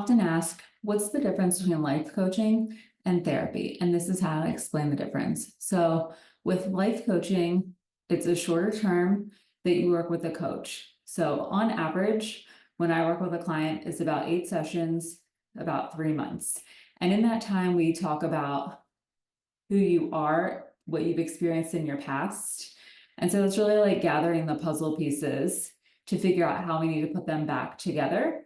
often asked, what's the difference between life coaching and therapy? And this is how I explain the difference. So with life coaching, it's a shorter term that you work with a coach. So on average, when I work with a client, it's about 8 sessions, about 3 months. And in that time, we talk about who you are, what you've experienced in your past. And so it's really like gathering the puzzle pieces to figure out how we need to put them back together.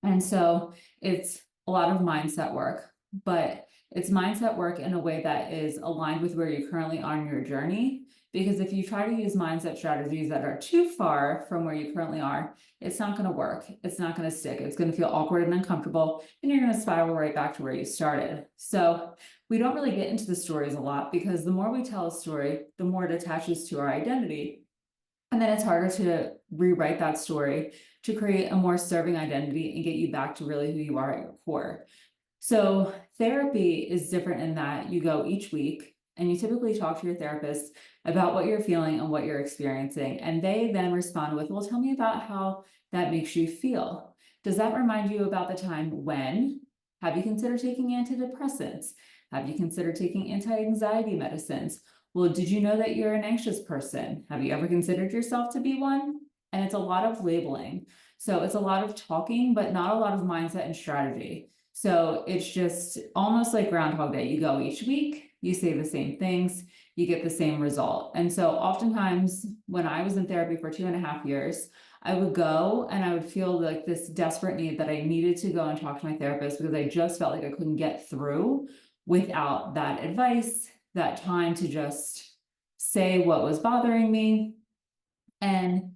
And so it's a lot of mindset work, but it's mindset work in a way that is aligned with where you currently are on your journey. Because if you try to use mindset strategies that are too far from where you currently are, it's not going to work. It's not going to stick. It's going to feel awkward and uncomfortable, and you're going to spiral right back to where you started. So we don't really get into the stories a lot because the more we tell a story, the more it attaches to our identity. And then it's harder to rewrite that story to create a more serving identity and get you back to really who you are at your core. So therapy is different in that you go each week and you typically talk to your therapist about what you're feeling and what you're experiencing. And they then respond with, well, tell me about how that makes you feel. Does that remind you about the time when? Have you considered taking antidepressants? Have you considered taking anti-anxiety medicines? Well, did you know that you're an anxious person? Have you ever considered yourself to be one? And it's a lot of labeling. So it's a lot of talking, but not a lot of mindset and strategy. So it's just almost like Groundhog Day. You go each week, you say the same things, you get the same result. And so oftentimes when I was in therapy for 2.5 years, I would go and I would feel like this desperate need that I needed to go and talk to my therapist because I just felt like I couldn't get through without that advice, that time to just say what was bothering me. And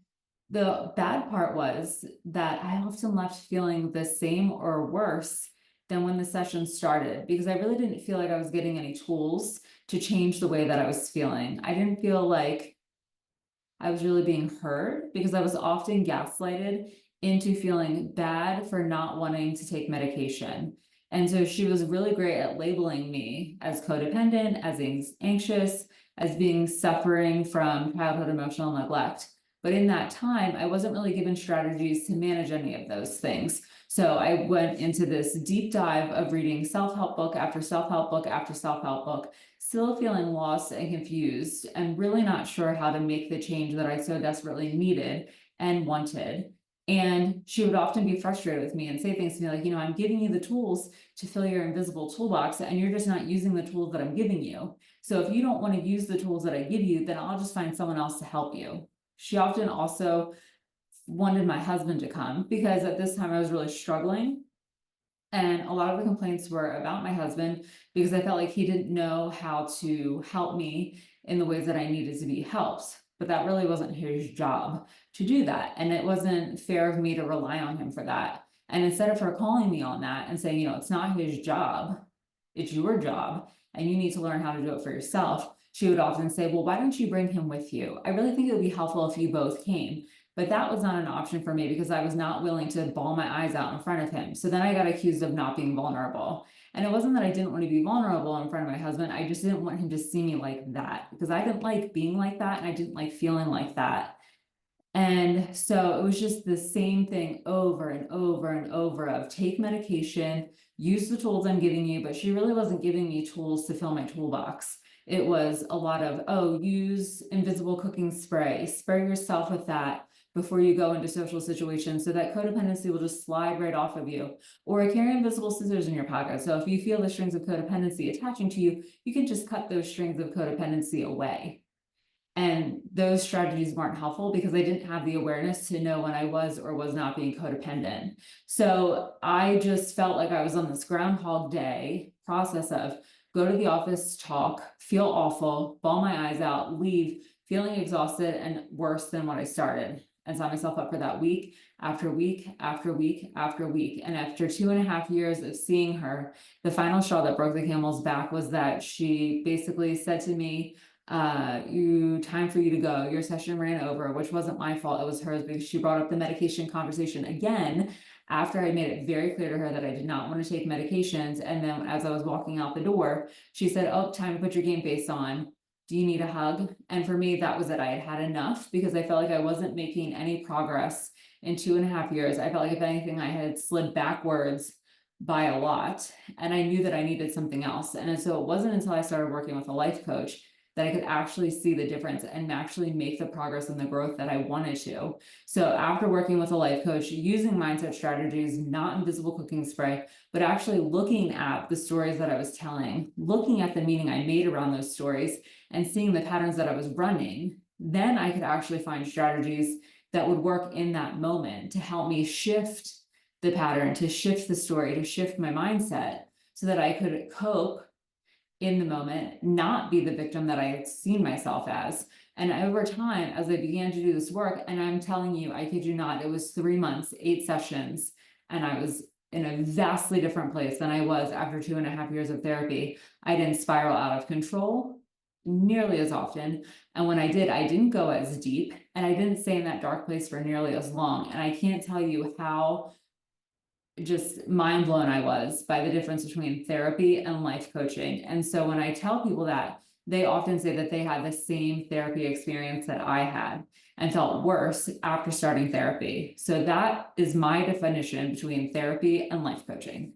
the bad part was that I often left feeling the same or worse than when the session started, because I really didn't feel like I was getting any tools to change the way that I was feeling. I didn't feel like I was really being heard because I was often gaslighted into feeling bad for not wanting to take medication. And so she was really great at labeling me as codependent, as anxious, as being suffering from childhood emotional neglect. But in that time, I wasn't really given strategies to manage any of those things. So I went into this deep dive of reading self-help book after self-help book after self-help book, still feeling lost and confused and really not sure how to make the change that I so desperately needed and wanted. And she would often be frustrated with me and say things to me like, I'm giving you the tools to fill your invisible toolbox and you're just not using the tools that I'm giving you. So if you don't want to use the tools that I give you, then I'll just find someone else to help you. She often also wanted my husband to come because at this time I was really struggling. And a lot of the complaints were about my husband because I felt like he didn't know how to help me in the ways that I needed to be helped. But that really wasn't his job to do that. And it wasn't fair of me to rely on him for that. And instead of her calling me on that and saying, it's not his job, it's your job, and you need to learn how to do it for yourself, she would often say, well, why don't you bring him with you? I really think it would be helpful if you both came. But that was not an option for me because I was not willing to bawl my eyes out in front of him. So then I got accused of not being vulnerable. And it wasn't that I didn't want to be vulnerable in front of my husband. I just didn't want him to see me like that because I didn't like being like that and I didn't like feeling like that. And so it was just the same thing over and over and over of take medication, use the tools I'm giving you, but she really wasn't giving me tools to fill my toolbox. It was a lot of, use invisible cooking spray yourself with that before you go into social situations so that codependency will just slide right off of you. Or carry invisible scissors in your pocket. So if you feel the strings of codependency attaching to you, you can just cut those strings of codependency away. And those strategies weren't helpful because I didn't have the awareness to know when I was or was not being codependent. So I just felt like I was on this Groundhog Day process of go to the office, talk, feel awful, bawl my eyes out, leave, feeling exhausted and worse than when I started, and sign myself up for that week after week after week after week. And after 2.5 years of seeing her, the final straw that broke the camel's back was that she basically said to me, time for you to go. Your session ran over, which wasn't my fault. It was hers because she brought up the medication conversation again after I made it very clear to her that I did not want to take medications. And then as I was walking out the door, she said, oh, time to put your game face on. Do you need a hug? And for me, that was it. I had had enough because I felt like I wasn't making any progress in 2.5 years, I felt like if anything, I had slid backwards by a lot. And I knew that I needed something else. And so it wasn't until I started working with a life coach that I could actually see the difference and actually make the progress and the growth that I wanted to. So after working with a life coach, using mindset strategies, not invisible cooking spray, but actually looking at the stories that I was telling, looking at the meaning I made around those stories and seeing the patterns that I was running, then I could actually find strategies that would work in that moment to help me shift the pattern, to shift the story, to shift my mindset so that I could cope in the moment, not be the victim that I had seen myself as. And over time, as I began to do this work, and I'm telling you, I kid you not, it was 3 months, 8 sessions, and I was in a vastly different place than I was after 2.5 years of therapy. I didn't spiral out of control nearly as often. And when I did, I didn't go as deep, and I didn't stay in that dark place for nearly as long. And I can't tell you how just mind blown I was by the difference between therapy and life coaching. And so when I tell people that, they often say that they had the same therapy experience that I had and felt worse after starting therapy. So that is my definition between therapy and life coaching.